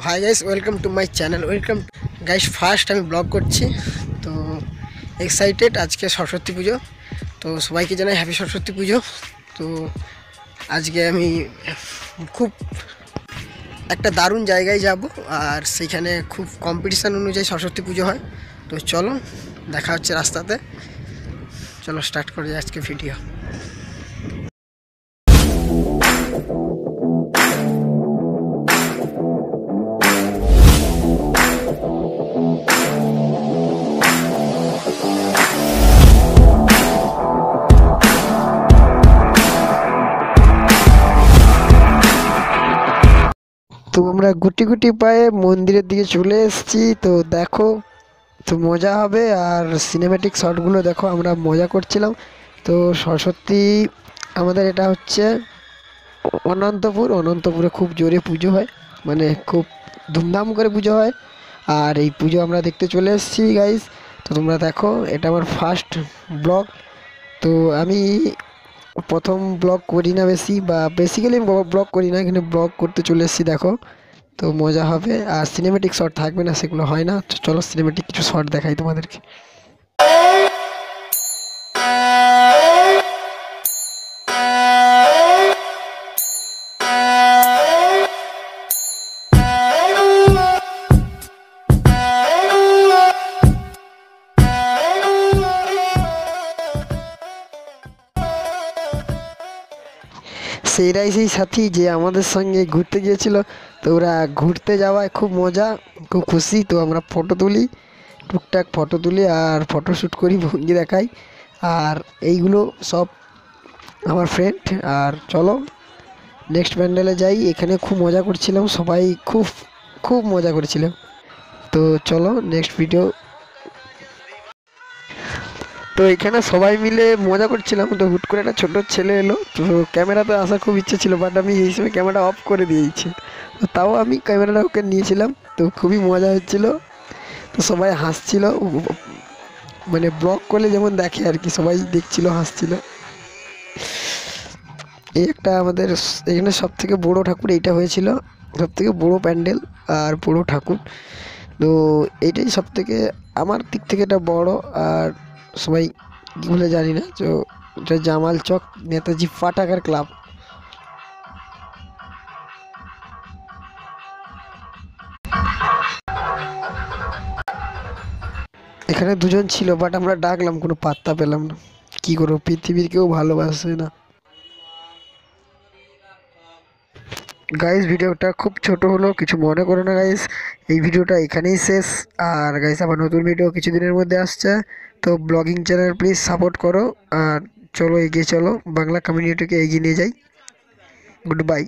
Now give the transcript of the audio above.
Hi guys, welcome to my channel. Welcome guys, first আমি blog করছি। তো excited, আজকে সরস্বতী পুজো। তো সবাইকে জানাই হ্যাপি সরস্বতী পুজো। তো আজকে আমি খুব একটা দারুণ জায়গায় যাব, আর সেইখানে খুব কম্পিটিশান অনুযায়ী সরস্বতী পুজো হয়। তো চলো, দেখা হচ্ছে রাস্তাতে। চলো স্টার্ট করি আজকে ভিডিও। তো আমরা গুটি গুটি পায়ে মন্দিরের দিকে চলে এসেছি। তো দেখো, তো মজা হবে। আর সিনেম্যাটিক শটগুলো দেখো, আমরা মজা করছিলাম। তো সরস্বতী আমাদের এটা হচ্ছে অনন্তপুরে খুব জোরে পুজো হয়, মানে খুব ধুমধাম করে পুজো হয়। আর এই পুজো আমরা দেখতে চলে এসেছি গাইস। তো তোমরা দেখো, এটা আমার ফার্স্ট ব্লগ। তো আমি প্রথম ব্লগ করি না বেশি, বা বেসিক্যালি ব্লগ করি না, এখানে ব্লগ করতে চলে এসেছি। দেখো, তো মজা হবে। আর সিনেমেটিক শট থাকবে না, সেগুলো হয় না। তো চলো সিনেমেটিক কিছু শট দেখাই তোমাদেরকে। সেইরাই সেই সাথী যে আমাদের সঙ্গে ঘুরতে গিয়েছিল। তো ওরা ঘুরতে যাওয়ায় খুব মজা, খুব খুশি। তো আমরা ফটো তুলি, টুকটাক ফটো তুলি আর ফটোশ্যুট করি, ভঙ্গি দেখাই। আর এইগুলো সব আমার ফ্রেন্ড। আর চলো নেক্সট প্যান্ডেলে যাই। এখানে খুব মজা করছিলাম, সবাই খুব খুব মজা করেছিলাম। তো চলো নেক্সট ভিডিও। তো এখানে সবাই মিলে মজা করছিলাম। তো হুট করে একটা ছোটো ছেলে এলো। তো ক্যামেরাতে আসার খুব ইচ্ছে ছিল, বাট আমি এই সময় ক্যামেরাটা অফ করে দিয়েছি। তো তাও আমি ক্যামেরাটা ওকে নিয়েছিলাম। তো খুবই মজা হচ্ছিল। তো সবাই হাসছিল, মানে ব্লগ করলে যেমন দেখে আর কি, সবাই দেখছিল, হাসছিল। এই একটা আমাদের এখানে সব থেকে বড়ো ঠাকুর এইটা হয়েছিল, সব থেকে বড়ো প্যান্ডেল আর বড়ো ঠাকুর। তো এইটাই সব থেকে আমার দিক থেকে এটা বড়। আর সবাই কী বলে জানি না। তো এটা জামাল চক নেতাজি পাঠাগার ক্লাব। এখানে দুজন ছিল, বাট আমরা ডাকলাম, কোনো পাত্তা পেলাম না। কি করবো, পৃথিবীর কেউ ভালোবাসে না। গাইস, ভিডিওটা খুব ছোট হলো, কিছু মনে করো না গাইস। এই ভিডিওটা এখানেই শেষ। আর গাইস, আবার নতুন ভিডিও কিছুদিনের মধ্যে আসছে। তো ব্লগিং চ্যানেল প্লিজ সাপোর্ট করো। আর চলো এগিয়ে চলো, বাংলা কমিউনিটিকে এগিয়ে নিয়ে যাই। Good bye.